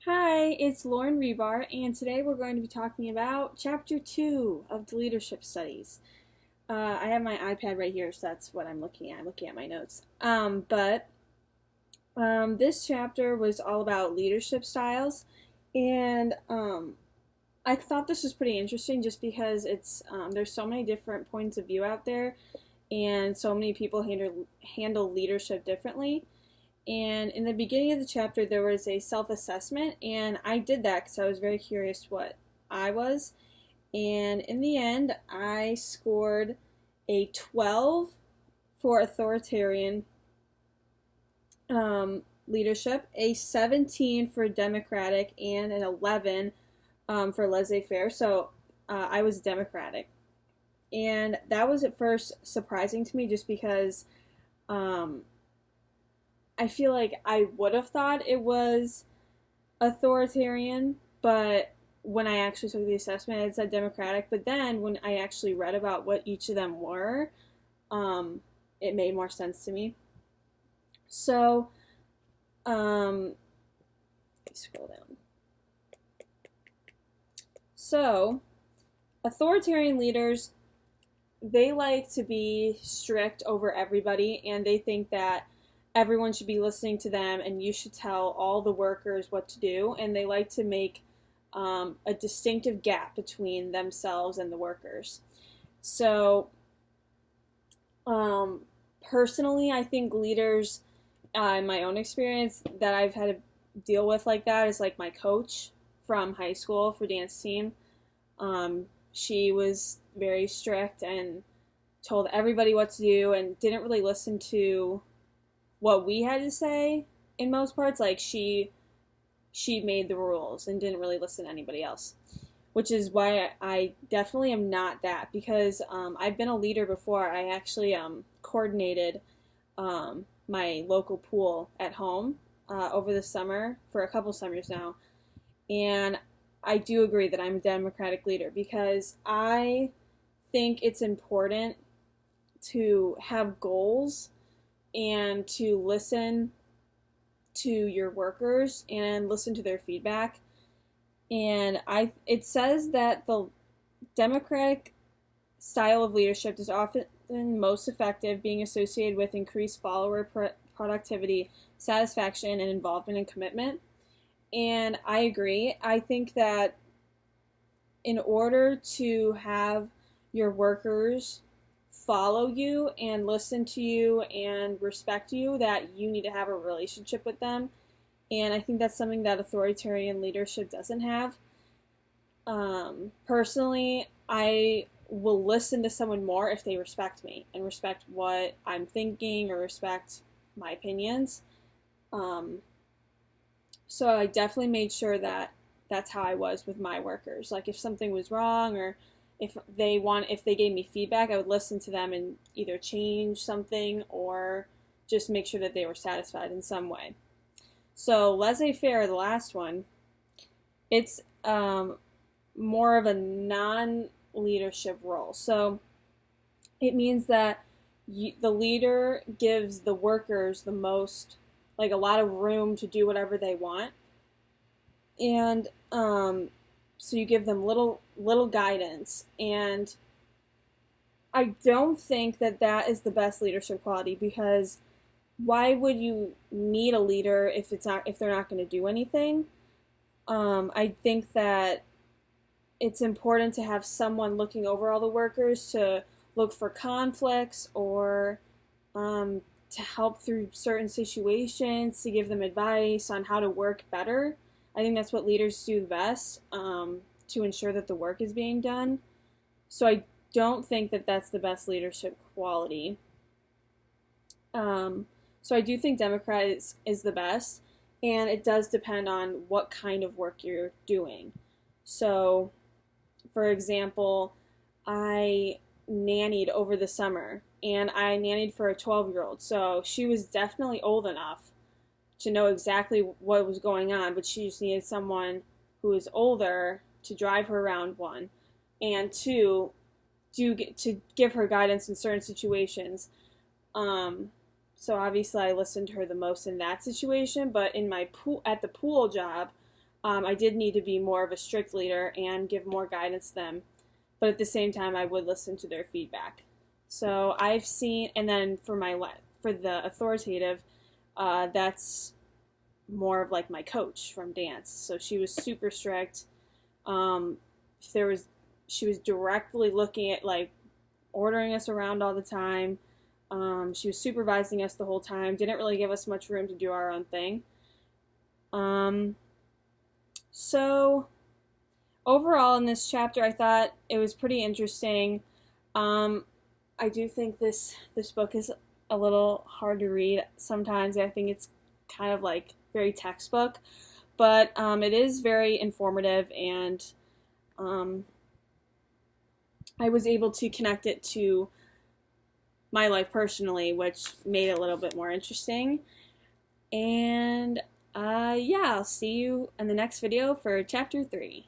Hi, it's Lauren Hribar, and today we're going to be talking about Chapter 2 of the Leadership Studies. I have my iPad right here, so that's what I'm looking at. I'm looking at my notes. But this chapter was all about leadership styles, and I thought this was pretty interesting just because there's so many different points of view out there, and so many people handle leadership differently. And in the beginning of the chapter, there was a self assessment, and I did that because I was very curious what I was. And in the end, I scored a 12 for authoritarian leadership, a 17 for democratic, and an 11 for laissez faire. So I was democratic. And that was at first surprising to me just because. I feel like I would have thought it was authoritarian, but when I actually took the assessment, it said Democratic. But then when I actually read about what each of them were, it made more sense to me. So, scroll down. So, authoritarian leaders, they like to be strict over everybody, and they think that everyone should be listening to them and you should tell all the workers what to do, and they like to make a distinctive gap between themselves and the workers. So personally, I think leaders, in my own experience, that I've had to deal with like that is like my coach from high school for dance team. She was very strict and told everybody what to do and didn't really listen to what we had to say in most parts. Like she made the rules and didn't really listen to anybody else, which is why I definitely am not that, because I've been a leader before. I actually coordinated my local pool at home over the summer for a couple summers now, and I do agree that I'm a democratic leader because I think it's important to have goals and to listen to your workers and listen to their feedback. And it says that the democratic style of leadership is often most effective, being associated with increased follower productivity, satisfaction, and involvement and commitment. And I agree. I think that in order to have your workers follow you and listen to you and respect you, that you need to have a relationship with them. And I think that's something that authoritarian leadership doesn't have. Personally, I will listen to someone more if they respect me and respect what I'm thinking or respect my opinions. So I definitely made sure that that's how I was with my workers. Like if something was wrong or if they gave me feedback, I would listen to them and either change something or just make sure that they were satisfied in some way. So laissez-faire, the last one, it's more of a non-leadership role. So it means that the leader gives the workers the most, like a lot of room to do whatever they want, and so you give them little guidance. And I don't think that that is the best leadership quality, because why would you need a leader if they're not going to do anything? I think that it's important to have someone looking over all the workers to look for conflicts or to help through certain situations, to give them advice on how to work better. I think that's what leaders do the best, to ensure that the work is being done. So I don't think that that's the best leadership quality. So I do think Democrat is the best, and it does depend on what kind of work you're doing. So, for example, I nannied over the summer, and I nannied for a 12-year-old. So she was definitely old enough to know exactly what was going on, but she just needed someone who was older to drive her around, one, and two, to give her guidance in certain situations. So obviously I listened to her the most in that situation, but in my pool, at the pool job, I did need to be more of a strict leader and give more guidance to them, but at the same time, I would listen to their feedback. So I've seen, and then for the authoritative, that's more of like my coach from dance. So she was super strict. Um, she was directly looking at, like, ordering us around all the time. She was supervising us the whole time. Didn't really give us much room to do our own thing. So overall in this chapter, I thought it was pretty interesting. I do think this book is a little hard to read sometimes. I think it's kind of like very textbook, but it is very informative, and I was able to connect it to my life personally, which made it a little bit more interesting. And yeah, I'll see you in the next video for chapter 3.